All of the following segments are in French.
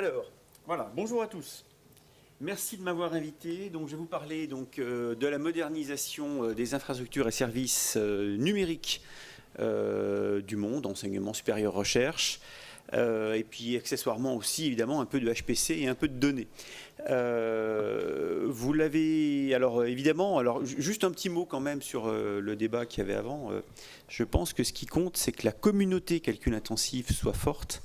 Alors, voilà, bonjour à tous. Merci de m'avoir invité. Donc, je vais vous parler de la modernisation des infrastructures et services numériques du monde, enseignement supérieur recherche, et puis accessoirement aussi évidemment un peu de HPC et un peu de données. Vous l'avez, alors évidemment, alors juste un petit mot quand même sur le débat qu'il y avait avant. Je pense que ce qui compte, c'est que la communauté calcul intensif soit forte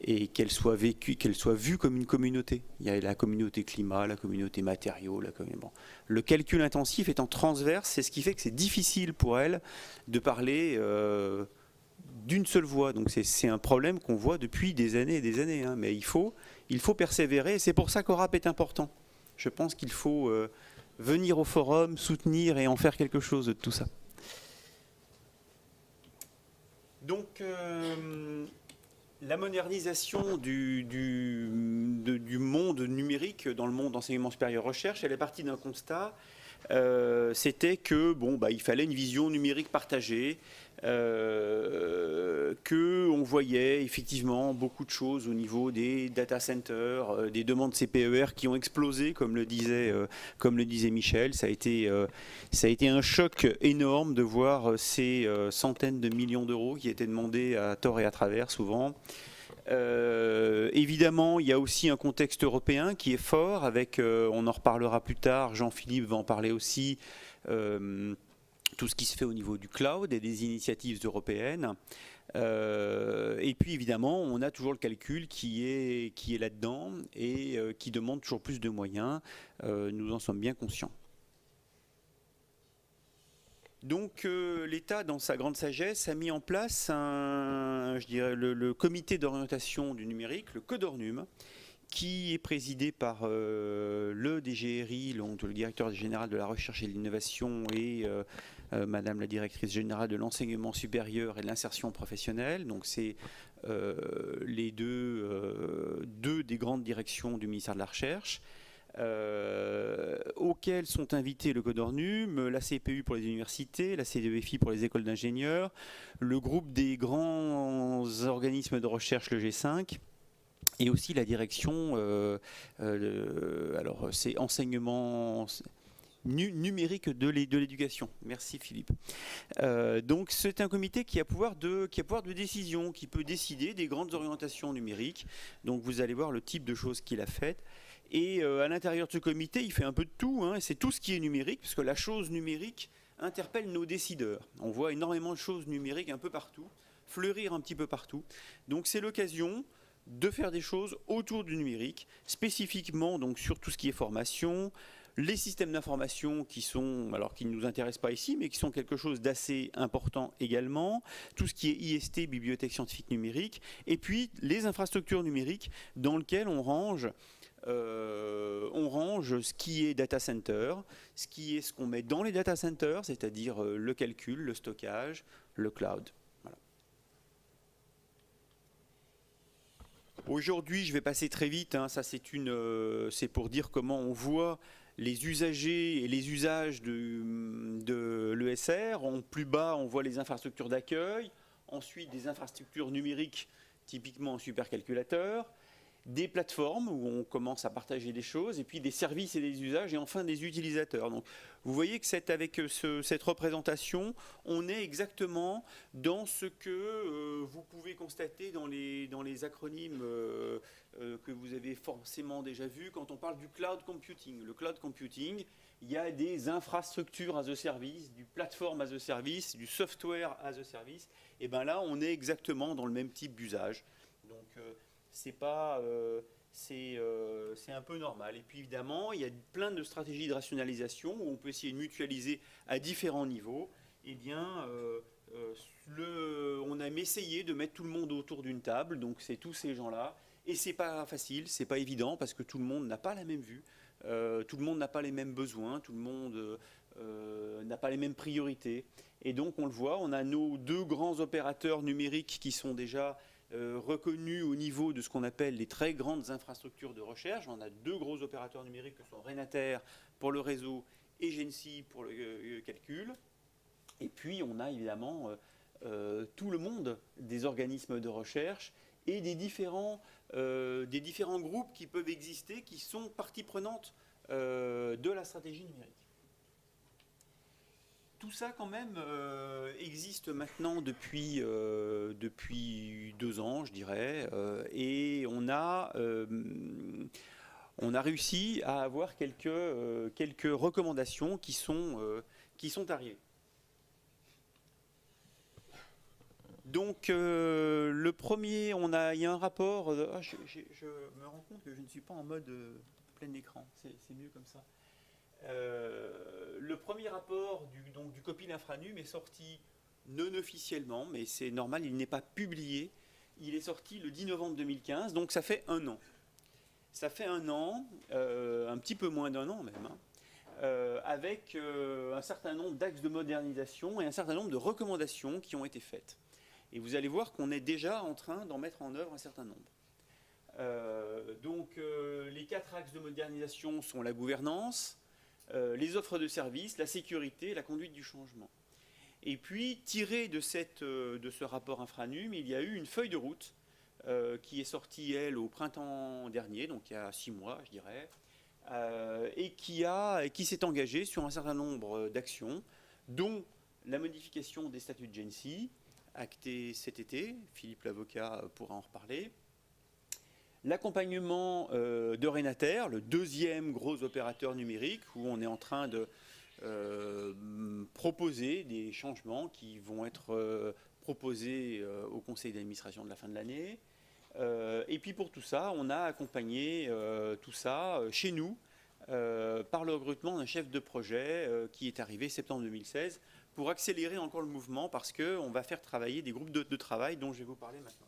et qu'elle soit vécue, qu'elle soit vue comme une communauté. Il y a la communauté climat, la communauté matériaux, bon. Le calcul intensif étant transverse, c'est ce qui fait que c'est difficile pour elle de parler d'une seule voix. Donc c'est un problème qu'on voit depuis des années et des années, hein. Mais il faut persévérer, et c'est pour ça qu'Orap est important. Je pense qu'il faut venir au forum, soutenir et en faire quelque chose de tout ça. Donc, la modernisation du monde numérique dans le monde d'enseignement supérieur recherche, elle est partie d'un constat. C'était que il fallait une vision numérique partagée, que on voyait effectivement beaucoup de choses au niveau des data centers, des demandes CPER qui ont explosé, comme le disait Michel. Ça a été un choc énorme de voir ces centaines de millions d'euros qui étaient demandés à tort et à travers souvent. Évidemment, il y a aussi un contexte européen qui est fort, avec, on en reparlera plus tard, Jean-Philippe va en parler aussi, tout ce qui se fait au niveau du cloud et des initiatives européennes. Et puis évidemment, on a toujours le calcul qui est là-dedans et qui demande toujours plus de moyens. Nous en sommes bien conscients. Donc l'État, dans sa grande sagesse, a mis en place le comité d'orientation du numérique, le CODORNUM, qui est présidé par le DGRI, le directeur général de la recherche et de l'innovation, et Madame la directrice générale de l'enseignement supérieur et de l'insertion professionnelle. Donc c'est les deux des grandes directions du ministère de la Recherche. Auxquels sont invités le CODORNUM, la CPU pour les universités, la CDEFI pour les écoles d'ingénieurs, le groupe des grands organismes de recherche, le G5, et aussi la direction, alors c'est enseignement numérique de l'éducation. Merci Philippe. Donc c'est un comité qui a pouvoir de décision, qui peut décider des grandes orientations numériques. Donc vous allez voir le type de choses qu'il a faites. Et à l'intérieur de ce comité, il fait un peu de tout, hein, c'est tout ce qui est numérique, parce que la chose numérique interpelle nos décideurs. On voit énormément de choses numériques un peu partout, fleurir un petit peu partout. Donc c'est l'occasion de faire des choses autour du numérique, spécifiquement donc sur tout ce qui est formation, les systèmes d'information qui ne nous intéressent pas ici, mais qui sont quelque chose d'assez important également, tout ce qui est IST, bibliothèque scientifique numérique, et puis les infrastructures numériques dans lesquelles on range ce qui est data center, ce qu'on met dans les data centers, c'est-à-dire le calcul, le stockage, le cloud. Voilà. Aujourd'hui, je vais passer très vite, hein, ça c'est pour dire comment on voit les usagers et les usages de l'ESR. Plus bas, on voit les infrastructures d'accueil, ensuite des infrastructures numériques, typiquement un supercalculateur, des plateformes où on commence à partager des choses, et puis des services et des usages, et enfin des utilisateurs. Donc, vous voyez que avec cette représentation, on est exactement dans ce que vous pouvez constater dans les acronymes que vous avez forcément déjà vus quand on parle du cloud computing. Le cloud computing, il y a des infrastructures as a service, du platform as a service, du software as a service. Et bien là, on est exactement dans le même type d'usage. Donc, c'est un peu normal. Et puis évidemment, il y a plein de stratégies de rationalisation où on peut essayer de mutualiser à différents niveaux. Eh bien, on a essayé de mettre tout le monde autour d'une table, donc c'est tous ces gens-là. Et c'est pas facile, c'est pas évident, parce que tout le monde n'a pas la même vue, tout le monde n'a pas les mêmes besoins, tout le monde n'a pas les mêmes priorités. Et donc on le voit, on a nos deux grands opérateurs numériques qui sont déjà reconnus au niveau de ce qu'on appelle les très grandes infrastructures de recherche. On a deux gros opérateurs numériques que sont Renater pour le réseau et Gensi pour le calcul. Et puis on a évidemment tout le monde des organismes de recherche et des différents des différents groupes qui peuvent exister, qui sont partie prenante de la stratégie numérique. Tout ça, quand même, existe maintenant depuis 2 ans, je dirais, et on a réussi à avoir quelques recommandations qui sont arrivées. Donc, le premier, il y a un rapport. Je me rends compte que je ne suis pas en mode plein écran. C'est mieux comme ça. Le premier rapport du COPIL Infranum est sorti non officiellement, mais c'est normal, il n'est pas publié. Il est sorti le 10 novembre 2015, donc ça fait 1 an. Ça fait 1 an, un petit peu moins d'1 an même, avec un certain nombre d'axes de modernisation et un certain nombre de recommandations qui ont été faites. Et vous allez voir qu'on est déjà en train d'en mettre en œuvre un certain nombre. Les 4 axes de modernisation sont la gouvernance, les offres de services, la sécurité et la conduite du changement. Et puis, tiré de ce rapport Infranum, il y a eu une feuille de route qui est sortie, elle, au printemps dernier, donc il y a 6 mois, je dirais, et qui s'est engagée sur un certain nombre d'actions, dont la modification des statuts de GENSI, actée cet été, Philippe l'avocat pourra en reparler, l'accompagnement de Renater, le 2e gros opérateur numérique, où on est en train de proposer des changements qui vont être proposés au conseil d'administration de la fin de l'année. Et puis pour tout ça, on a accompagné tout ça chez nous par le recrutement d'un chef de projet qui est arrivé septembre 2016 pour accélérer encore le mouvement parce qu'on va faire travailler des groupes de travail dont je vais vous parler maintenant.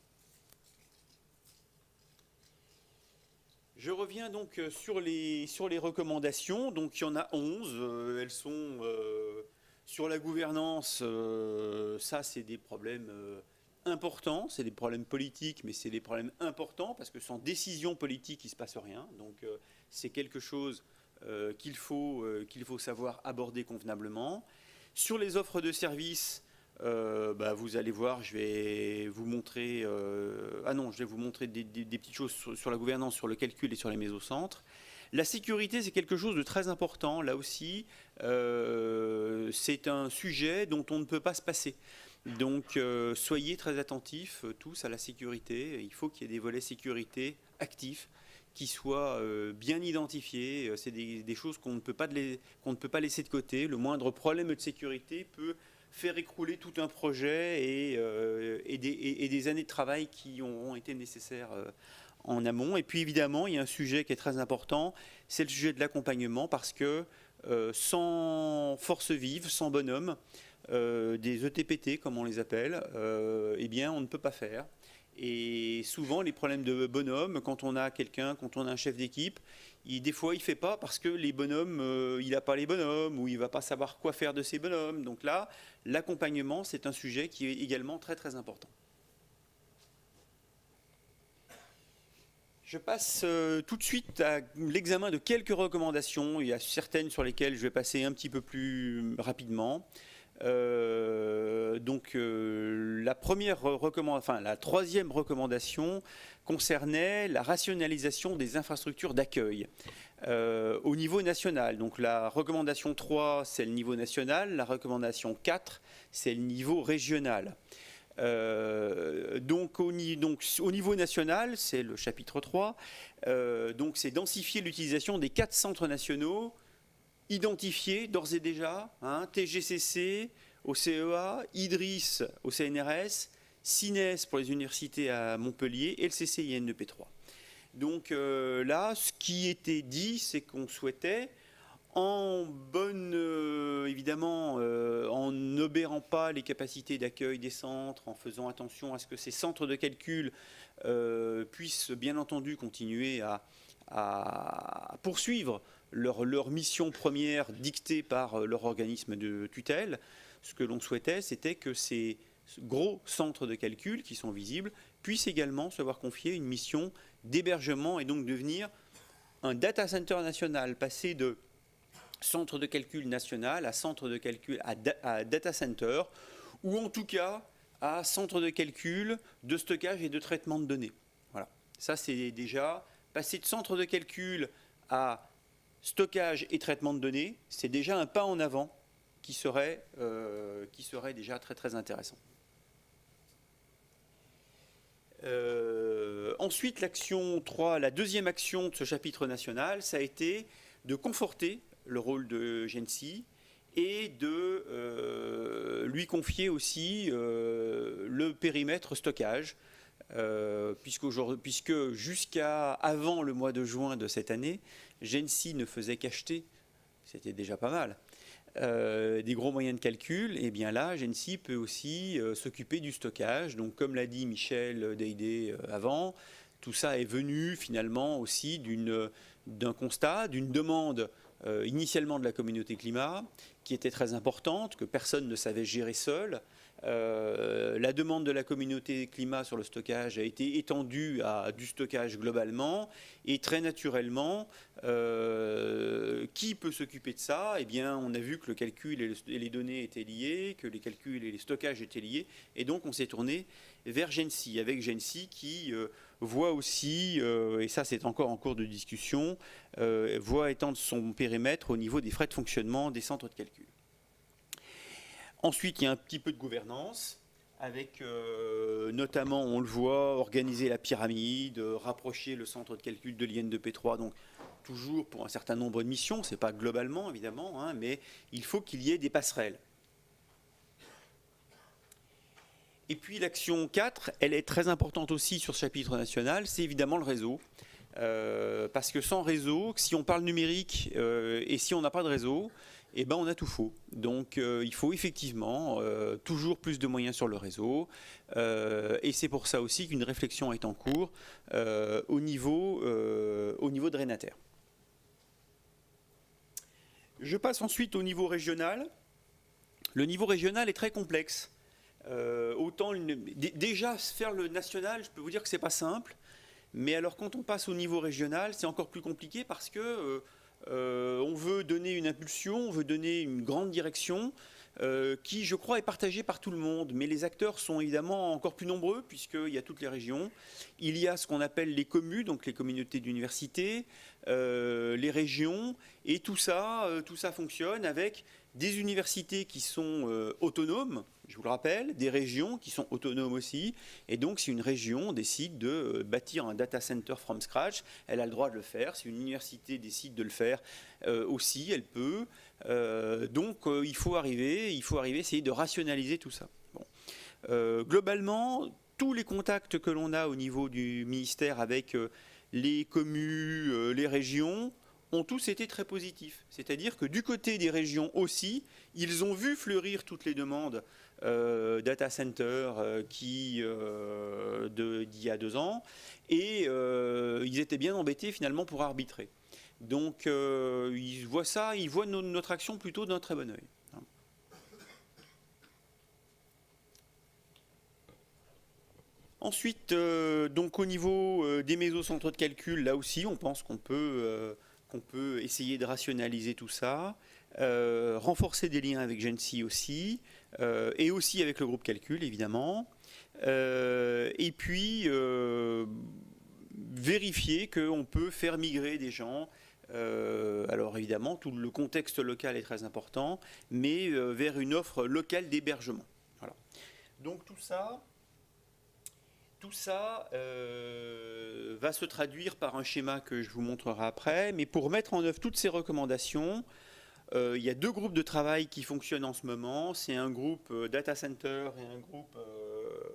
Je reviens donc sur les recommandations. Donc il y en a 11. Elles sont sur la gouvernance. Ça, c'est des problèmes importants. C'est des problèmes politiques, mais c'est des problèmes importants parce que sans décision politique, il ne se passe rien. Donc c'est quelque chose qu'il faut savoir aborder convenablement. Sur les offres de services, vous allez voir, je vais vous montrer des petites choses sur la gouvernance, sur le calcul et sur les mésocentres. La sécurité, c'est quelque chose de très important. Là aussi, c'est un sujet dont on ne peut pas se passer. Donc, soyez très attentifs tous à la sécurité. Il faut qu'il y ait des volets sécurité actifs qui soient bien identifiés. C'est des choses qu'on ne peut pas laisser de côté. Le moindre problème de sécurité peut faire écrouler tout un projet et des années de travail qui auront été nécessaires en amont. Et puis évidemment, il y a un sujet qui est très important, c'est le sujet de l'accompagnement, parce que sans force vive, sans bonhomme, des ETPT comme on les appelle, eh bien on ne peut pas faire. Et souvent, les problèmes de bonhomme, quand on a quelqu'un, quand on a un chef d'équipe, des fois, il ne fait pas parce que les bonhommes, il n'a pas les bonhommes ou il ne va pas savoir quoi faire de ces bonhommes. Donc là, l'accompagnement, c'est un sujet qui est également très, très important. Je passe tout de suite à l'examen de quelques recommandations. Il y a certaines sur lesquelles je vais passer un petit peu plus rapidement. La troisième recommandation concernait la rationalisation des infrastructures d'accueil au niveau national. Donc la recommandation 3, c'est le niveau national, la recommandation 4, c'est le niveau régional. Au niveau national, c'est le chapitre 3, c'est densifier l'utilisation des 4 centres nationaux identifiés d'ores et déjà, TGCC au CEA, IDRIS au CNRS, CINES pour les universités à Montpellier et le CCINEP3. Donc là, ce qui était dit, c'est qu'on souhaitait, en n'obérant pas les capacités d'accueil des centres, en faisant attention à ce que ces centres de calcul puissent bien entendu continuer à poursuivre leur mission première dictée par leur organisme de tutelle. Ce que l'on souhaitait, c'était que ces gros centres de calcul qui sont visibles puissent également se voir confier une mission d'hébergement et donc devenir un data center national, passer de centre de calcul national à centre de calcul à data center, ou en tout cas à centre de calcul, de stockage et de traitement de données. Voilà. Ça, c'est déjà passer de centre de calcul à stockage et traitement de données, c'est déjà un pas en avant qui serait déjà très très intéressant. Ensuite, l'action 3, la deuxième action de ce chapitre national, ça a été de conforter le rôle de GENSI et de lui confier aussi le périmètre stockage, puisque jusqu'à avant le mois de juin de cette année, GENSI ne faisait qu'acheter, c'était déjà pas mal, des gros moyens de calcul. Et bien là, GENSI peut aussi s'occuper du stockage. Donc comme l'a dit Michel Deydé avant, tout ça est venu finalement aussi d'un constat, d'une demande initialement de la communauté climat, qui était très importante, que personne ne savait gérer seul. La demande de la communauté climat sur le stockage a été étendue à du stockage globalement, et très naturellement, qui peut s'occuper de ça? Eh bien, on a vu que le calcul et les données étaient liés, que les calculs et les stockages étaient liés, et donc on s'est tourné vers GENSI, avec GENSI qui voit aussi, et ça c'est encore en cours de discussion, voit étendre son périmètre au niveau des frais de fonctionnement des centres de calcul. Ensuite, il y a un petit peu de gouvernance, avec notamment, on le voit, organiser la pyramide, rapprocher le centre de calcul de l'IN2P3, donc toujours pour un certain nombre de missions, ce n'est pas globalement évidemment, hein, mais il faut qu'il y ait des passerelles. Et puis l'action 4, elle est très importante aussi sur ce chapitre national, c'est évidemment le réseau. Parce que sans réseau, si on parle numérique et si on n'a pas de réseau, eh ben on a tout faux. Donc il faut effectivement toujours plus de moyens sur le réseau. Et c'est pour ça aussi qu'une réflexion est en cours au niveau de Renater. Je passe ensuite au niveau régional. Le niveau régional est très complexe. Déjà faire le national, je peux vous dire que c'est pas simple. Mais alors quand on passe au niveau régional, c'est encore plus compliqué parce que on veut donner une impulsion, on veut donner une grande direction qui, je crois, est partagée par tout le monde. Mais les acteurs sont évidemment encore plus nombreux puisqu'il y a toutes les régions. Il y a ce qu'on appelle les communes, donc les communautés d'université, les régions, et tout ça fonctionne avec des universités qui sont autonomes, je vous le rappelle, des régions qui sont autonomes aussi. Et donc, si une région décide de bâtir un data center from scratch, elle a le droit de le faire. Si une université décide de le faire aussi, elle peut. Donc, il faut arriver, essayer de rationaliser tout ça. Bon. Globalement, tous les contacts que l'on a au niveau du ministère avec les communes, les régions, ont tous été très positifs. C'est-à-dire que du côté des régions aussi, ils ont vu fleurir toutes les demandes data center d'il y a 2 ans, et ils étaient bien embêtés finalement pour arbitrer. Donc ils voient ça, ils voient notre action plutôt d'un très bon œil. Ensuite, donc au niveau des mésocentres de calcul, là aussi, on pense qu'on peut essayer de rationaliser tout ça, renforcer des liens avec GENSI aussi, et aussi avec le groupe calcul, évidemment, et puis vérifier qu'on peut faire migrer des gens. Alors évidemment, tout le contexte local est très important, mais vers une offre locale d'hébergement. Voilà. Donc tout ça va se traduire par un schéma que je vous montrerai après, mais pour mettre en œuvre toutes ces recommandations, il y a 2 groupes de travail qui fonctionnent en ce moment. C'est un groupe Data Center et un groupe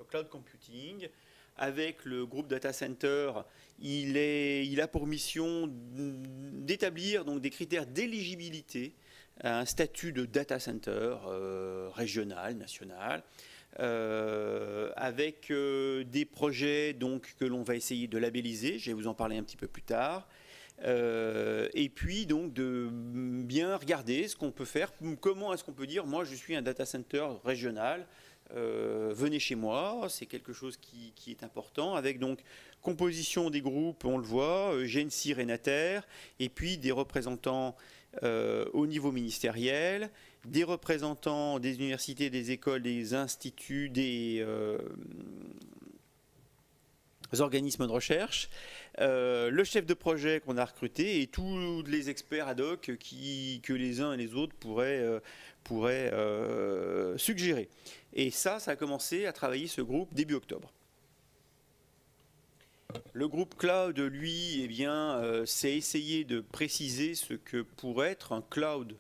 Cloud Computing. Avec le groupe Data Center, il a pour mission d'établir donc des critères d'éligibilité à un statut de Data Center régional, national. Avec des projets donc, que l'on va essayer de labelliser, je vais vous en parler un petit peu plus tard, et puis donc de bien regarder ce qu'on peut faire, comment est-ce qu'on peut dire moi je suis un data center régional, venez chez moi, c'est quelque chose qui est important, avec donc composition des groupes, on le voit, GENSI, Renater, et puis des représentants au niveau ministériel, des représentants des universités, des écoles, des instituts, des organismes de recherche, le chef de projet qu'on a recruté et tous les experts ad hoc que les uns et les autres pourraient suggérer. Et ça a commencé à travailler ce groupe début octobre. Le groupe Cloud, lui, c'est essayer de préciser ce que pourrait être un cloud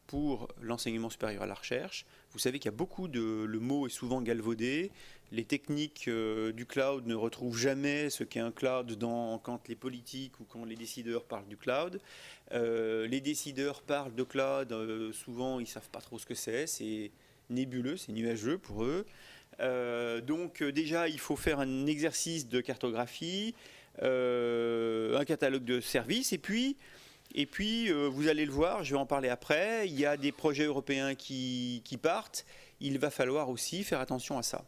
pour l'enseignement supérieur à la recherche. Vous savez qu'il y a beaucoup le mot est souvent galvaudé. Les techniques du cloud ne retrouvent jamais ce qu'est un cloud quand les politiques ou quand les décideurs parlent du cloud. Les décideurs parlent de cloud, souvent ils ne savent pas trop ce que c'est nébuleux, c'est nuageux pour eux. Donc déjà, il faut faire un exercice de cartographie, un catalogue de services, et puis vous allez le voir, je vais en parler après, il y a des projets européens qui partent, il va falloir aussi faire attention à ça.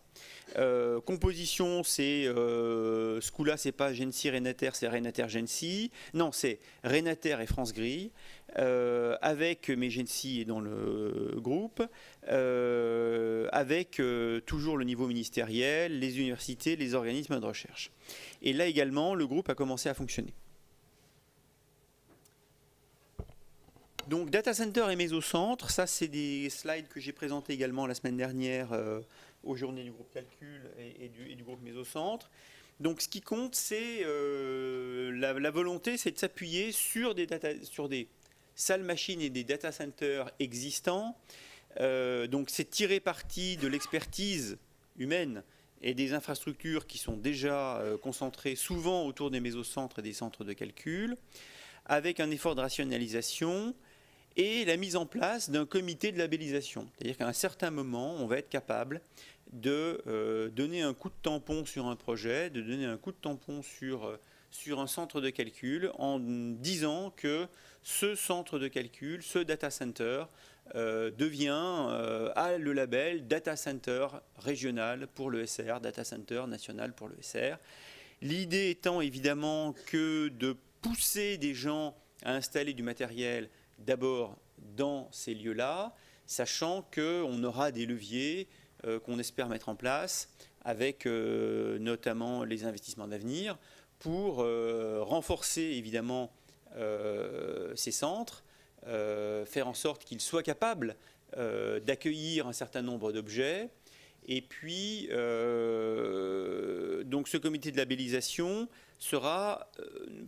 Composition, c'est ce coup-là, c'est pas Gency Renater, c'est Renater Gency. Non, c'est Renater et France Grille, mais Gency est dans le groupe, avec toujours le niveau ministériel, les universités, les organismes de recherche. Et là également, le groupe a commencé à fonctionner. Donc data center et mésocentre, ça c'est des slides que j'ai présentés également la semaine dernière aux journées du groupe calcul et du groupe mésocentre. Donc ce qui compte, c'est la volonté, c'est de s'appuyer sur des salles machines et des data centers existants. Donc c'est tirer parti de l'expertise humaine et des infrastructures qui sont déjà concentrées souvent autour des mésocentres et des centres de calcul, avec un effort de rationalisation et la mise en place d'un comité de labellisation. C'est-à-dire qu'à un certain moment, on va être capable de donner un coup de tampon sur un projet, de donner un coup de tampon sur un centre de calcul en disant que ce centre de calcul, ce data center, a le label Data Center régional pour l'ESR, Data Center national pour l'ESR. L'idée étant évidemment que de pousser des gens à installer du matériel d'abord dans ces lieux-là, sachant qu'on aura des leviers qu'on espère mettre en place avec notamment les investissements d'avenir pour renforcer évidemment ces centres, faire en sorte qu'ils soient capables d'accueillir un certain nombre d'objets. Et puis, donc ce comité de labellisation sera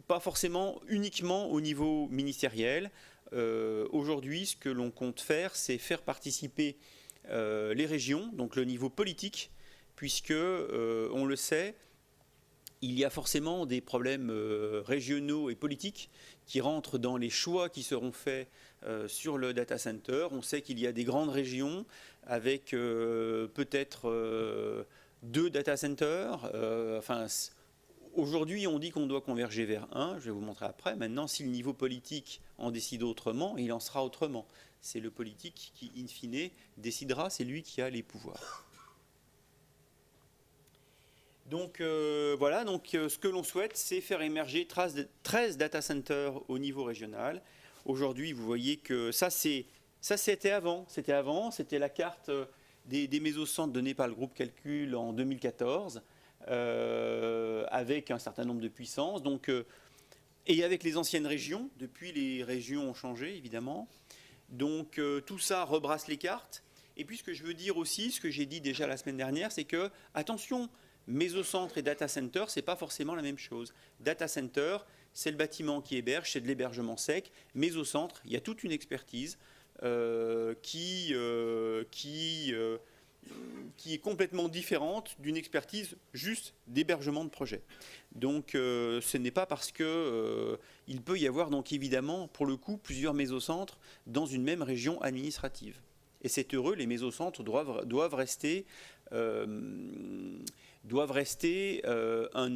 pas forcément uniquement au niveau ministériel. Aujourd'hui, ce que l'on compte faire, c'est faire participer les régions, donc le niveau politique, puisque, on le sait, il y a forcément des problèmes régionaux et politiques qui rentrent dans les choix qui seront faits sur le data center. On sait qu'il y a des grandes régions avec peut-être 2 data centers. Aujourd'hui, on dit qu'on doit converger vers un. Je vais vous montrer après. Maintenant, si le niveau politique en décide autrement, il en sera autrement. C'est le politique qui, in fine, décidera. C'est lui qui a les pouvoirs. Donc voilà, ce que l'on souhaite, c'est faire émerger 13 data centers au niveau régional. Aujourd'hui, vous voyez que ça c'était avant. C'était la carte des mésocentres donnée par le groupe Calcul en 2014, avec un certain nombre de puissances. Et avec les anciennes régions, depuis les régions ont changé évidemment. Donc tout ça rebrasse les cartes. Et puis ce que je veux dire aussi, ce que j'ai dit déjà la semaine dernière, c'est que, attention, mésocentre et data center, ce n'est pas forcément la même chose. Data center, c'est le bâtiment qui héberge, c'est de l'hébergement sec. Mésocentre, il y a toute une expertise qui est complètement différente d'une expertise juste d'hébergement de projet. Donc ce n'est pas parce que il peut y avoir donc évidemment pour le coup plusieurs mésocentres dans une même région administrative. Et c'est heureux, les mésocentres doivent rester un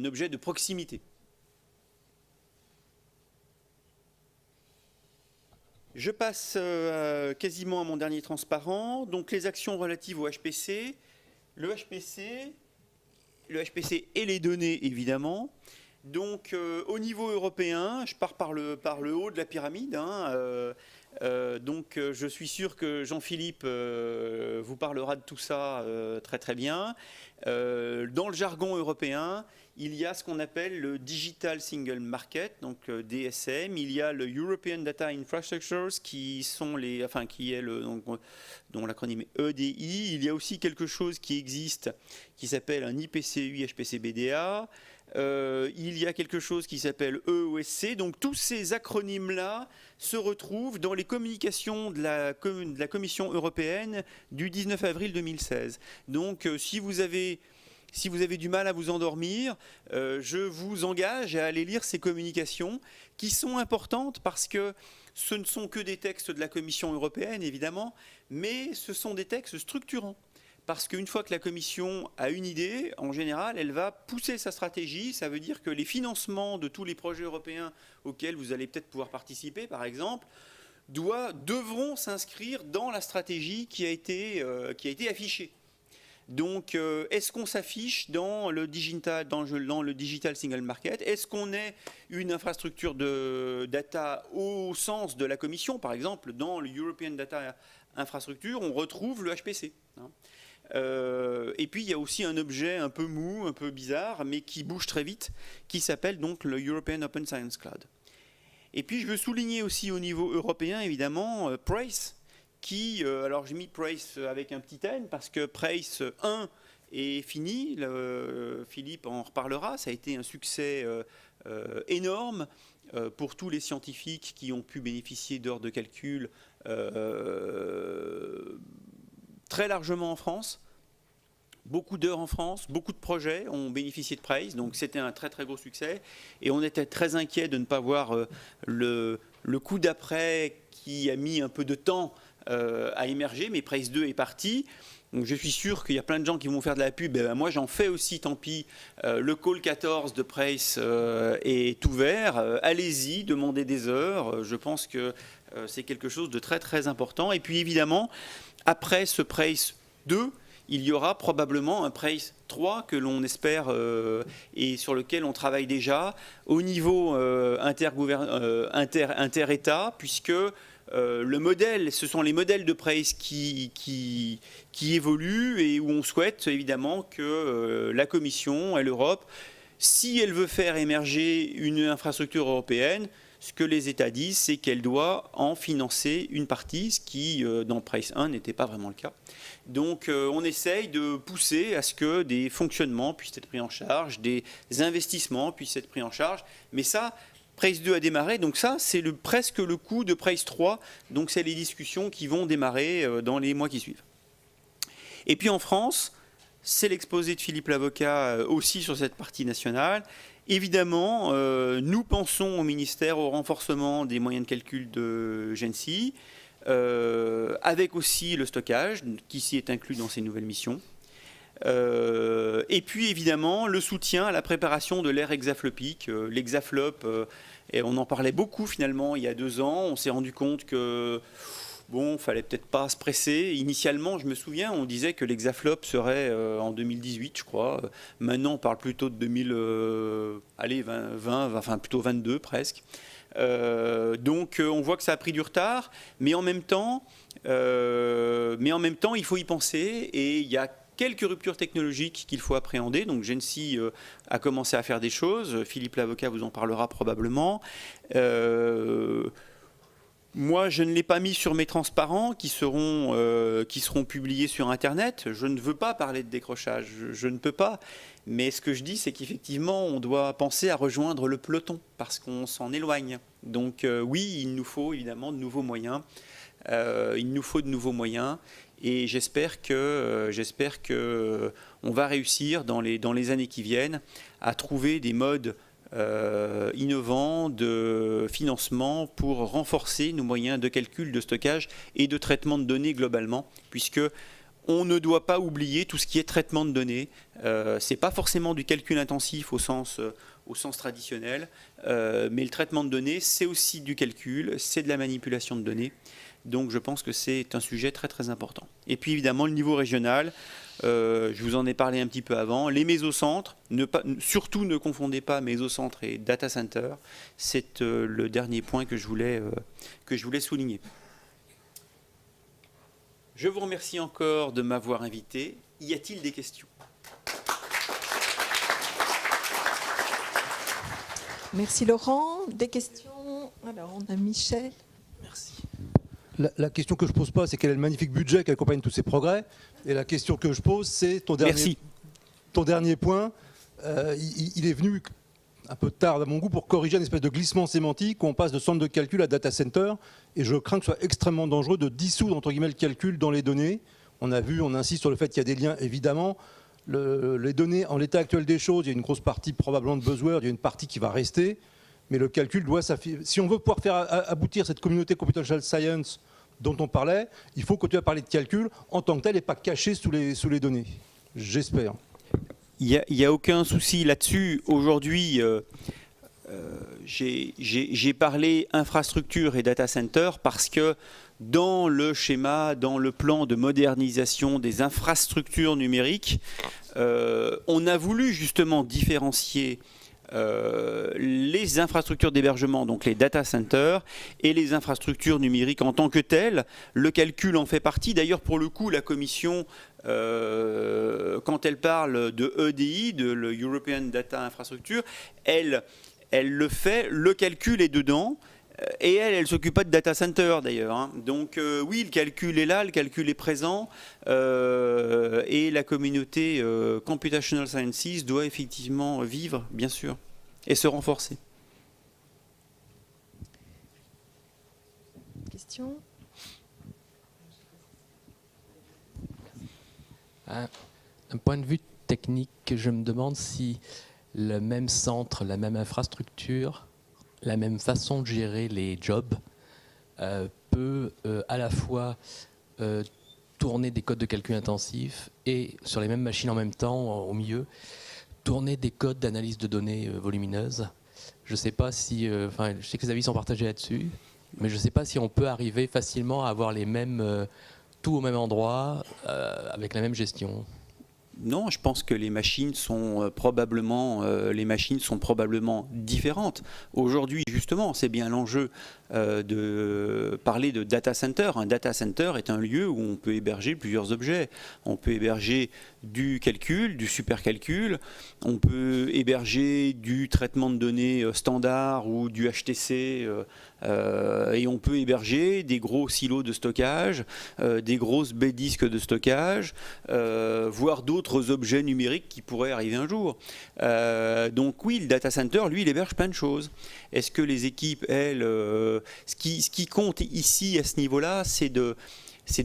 objet de proximité. Je passe quasiment à mon dernier transparent. Donc les actions relatives au HPC. Le HPC et les données évidemment. Donc au niveau européen, je pars par le haut de la pyramide. Je suis sûr que Jean-Philippe vous parlera de tout ça très très bien. Dans le jargon européen, il y a ce qu'on appelle le Digital Single Market, donc DSM. Il y a le European Data Infrastructures, qui est dont l'acronyme est EDI. Il y a aussi quelque chose qui existe, qui s'appelle un IPCUI HPCBDA. Il y a quelque chose qui s'appelle EOSC. Donc tous ces acronymes-là se retrouvent dans les communications de la Commission européenne du 19 avril 2016. Donc si vous avez du mal à vous endormir, je vous engage à aller lire ces communications qui sont importantes parce que ce ne sont que des textes de la Commission européenne, évidemment, mais ce sont des textes structurants. Parce qu'une fois que la Commission a une idée, en général, elle va pousser sa stratégie. Ça veut dire que les financements de tous les projets européens auxquels vous allez peut-être pouvoir participer, par exemple, devront s'inscrire dans la stratégie qui a été affichée. Donc, est-ce qu'on s'affiche dans le digital single market? Est-ce qu'on est une infrastructure de data au sens de la Commission? Par exemple, dans le European Data Infrastructure, on retrouve le HPC. Et puis il y a aussi un objet un peu mou, un peu bizarre, mais qui bouge très vite, qui s'appelle donc le European Open Science Cloud. Et puis je veux souligner aussi au niveau européen, évidemment, PRACE, alors j'ai mis PRACE avec un petit N, parce que PRACE 1 est fini, Philippe en reparlera, ça a été un succès énorme pour tous les scientifiques qui ont pu bénéficier d'heures de calcul très largement en France, beaucoup d'heures en France, beaucoup de projets ont bénéficié de PRACE, donc c'était un très très gros succès. Et on était très inquiet de ne pas voir le coup d'après qui a mis un peu de temps à émerger, mais PRACE 2 est parti. Donc je suis sûr qu'il y a plein de gens qui vont faire de la pub. Moi j'en fais aussi, tant pis. Le call 14 de PRACE est ouvert. Allez-y, demandez des heures. Je pense que c'est quelque chose de très très important. Et puis évidemment, après ce PRACE 2, il y aura probablement un PRACE 3 que l'on espère et sur lequel on travaille déjà au niveau inter-État, puisque le modèle, ce sont les modèles de PRACE qui évoluent et où on souhaite évidemment que la Commission et l'Europe, si elle veut faire émerger une infrastructure européenne, ce que les États disent, c'est qu'elle doit en financer une partie, ce qui, dans PRACE 1, n'était pas vraiment le cas. Donc, on essaye de pousser à ce que des fonctionnements puissent être pris en charge, des investissements puissent être pris en charge. Mais ça, PRACE 2 a démarré, donc ça, c'est presque le coup de PRACE 3. Donc, c'est les discussions qui vont démarrer dans les mois qui suivent. Et puis, en France, c'est l'exposé de Philippe Lavocat aussi sur cette partie nationale. Évidemment, nous pensons au ministère au renforcement des moyens de calcul de GENSI, avec aussi le stockage, qui ici est inclus dans ces nouvelles missions. Et puis évidemment, le soutien à la préparation de l'ère hexaflopique. L'hexaflop, et on en parlait beaucoup finalement il y a 2 ans. On s'est rendu compte que bon, fallait peut-être pas se presser. Initialement, je me souviens, on disait que l'hexaflop serait en 2018, je crois. Maintenant, on parle plutôt de 2020, enfin plutôt 22 presque. Donc, on voit que ça a pris du retard, mais en même temps, il faut y penser et il y a quelques ruptures technologiques qu'il faut appréhender. Donc, GENSI a commencé à faire des choses. Philippe Lavocat vous en parlera probablement. Moi, je ne l'ai pas mis sur mes transparents qui seront publiés sur Internet. Je ne veux pas parler de décrochage, je ne peux pas. Mais ce que je dis, c'est qu'effectivement, on doit penser à rejoindre le peloton parce qu'on s'en éloigne. Donc oui, il nous faut évidemment de nouveaux moyens. Et j'espère que on va réussir dans les années qui viennent à trouver des modes innovants de financement pour renforcer nos moyens de calcul, de stockage et de traitement de données globalement, puisque on ne doit pas oublier tout ce qui est traitement de données. C'est pas forcément du calcul intensif au sens traditionnel, mais le traitement de données, c'est aussi du calcul, c'est de la manipulation de données. Donc je pense que c'est un sujet très très important. Et puis évidemment le niveau régional, je vous en ai parlé un petit peu avant, les mésocentres, surtout ne confondez pas mésocentres et data center, c'est le dernier point que je voulais souligner. Je vous remercie encore de m'avoir invité. Y a-t-il des questions ? Merci Laurent. Des questions? Alors on a Michel. Merci. La question que je pose pas, c'est quel est le magnifique budget qui accompagne tous ces progrès. Et la question que je pose, c'est ton dernier point. Il est venu un peu tard à mon goût pour corriger une espèce de glissement sémantique où on passe de centre de calcul à data center. Et je crains que ce soit extrêmement dangereux de dissoudre entre guillemets le calcul dans les données. On insiste sur le fait qu'il y a des liens, évidemment. Les données, en l'état actuel des choses, il y a une grosse partie probablement de buzzwords, il y a une partie qui va rester. Mais le calcul doit s'affirmer. Si on veut pouvoir faire aboutir cette communauté computational science dont on parlait, il faut continuer à parler de calcul en tant que tel et pas caché sous les données. J'espère. Il n'y a aucun souci là-dessus. Aujourd'hui, j'ai parlé infrastructure et data center parce que dans le schéma, dans le plan de modernisation des infrastructures numériques, on a voulu justement différencier les infrastructures d'hébergement, donc les data centers, et les infrastructures numériques en tant que telles. Le calcul en fait partie. D'ailleurs, pour le coup, la Commission, quand elle parle de EDI, de l'European Data Infrastructure, elle le fait, le calcul est dedans. Et elle ne s'occupe pas de data center d'ailleurs. Hein. Donc oui, le calcul est là, le calcul est présent. Et la communauté Computational Sciences doit effectivement vivre, bien sûr, et se renforcer. Question ? D'un point de vue technique, je me demande si le même centre, la même infrastructure, la même façon de gérer les jobs peut à la fois tourner des codes de calcul intensifs et sur les mêmes machines en même temps, au milieu, tourner des codes d'analyse de données volumineuses. Je ne sais pas si, je sais que les avis sont partagés là-dessus, mais je ne sais pas si on peut arriver facilement à avoir les mêmes, tout au même endroit, avec la même gestion. Non, je pense que les machines sont probablement différentes. Aujourd'hui, justement, c'est bien l'enjeu de parler de data center. Un data center est un lieu où on peut héberger plusieurs objets. On peut héberger du calcul, du supercalcul. On peut héberger du traitement de données standard ou du HTC. Et on peut héberger des gros silos de stockage, des grosses baies disques de stockage, voire d'autres objets numériques qui pourraient arriver un jour. Donc oui, le data center, lui, il héberge plein de choses. Est-ce que les équipes, elles, ce qui compte ici à ce niveau-là, c'est de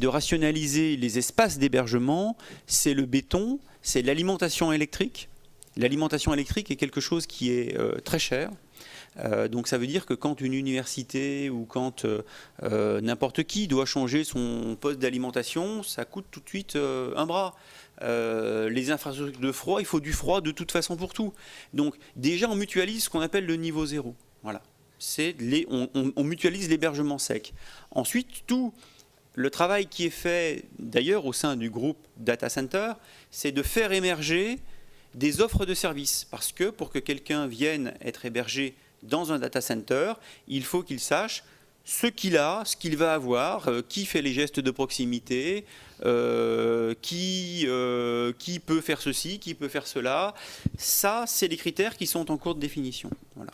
rationaliser les espaces d'hébergement, c'est le béton, c'est l'alimentation électrique. L'alimentation électrique est quelque chose qui est très cher. Donc ça veut dire que quand une université ou quand n'importe qui doit changer son poste d'alimentation, ça coûte tout de suite un bras. Les infrastructures de froid, il faut du froid de toute façon pour tout. Donc déjà on mutualise ce qu'on appelle le niveau zéro. Voilà. On mutualise l'hébergement sec. Ensuite, tout le travail qui est fait d'ailleurs au sein du groupe Data Center, c'est de faire émerger des offres de services. Parce que pour que quelqu'un vienne être hébergé dans un data center, il faut qu'il sache ce qu'il a, ce qu'il va avoir, qui fait les gestes de proximité, qui peut faire ceci, qui peut faire cela. Ça, c'est les critères qui sont en cours de définition. Voilà.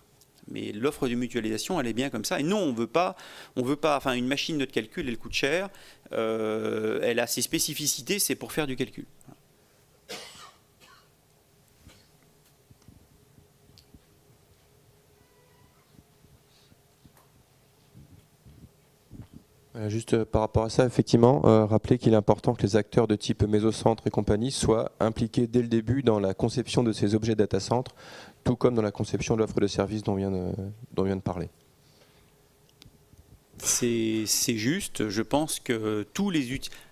Mais l'offre de mutualisation, elle est bien comme ça. Et non, on veut pas. Enfin, une machine de calcul, elle coûte cher. Elle a ses spécificités, c'est pour faire du calcul. Juste par rapport à ça, effectivement, rappeler qu'il est important que les acteurs de type mésocentre et compagnie soient impliqués dès le début dans la conception de ces objets data centres, tout comme dans la conception de l'offre de service dont on vient de parler. C'est juste, je pense que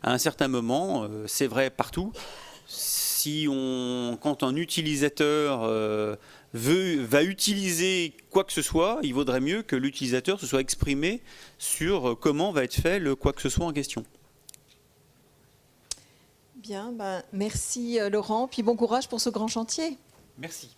à un certain moment, c'est vrai partout, quand un utilisateur va utiliser quoi que ce soit, il vaudrait mieux que l'utilisateur se soit exprimé sur comment va être fait le quoi que ce soit en question. Bien, merci Laurent, puis bon courage pour ce grand chantier. Merci.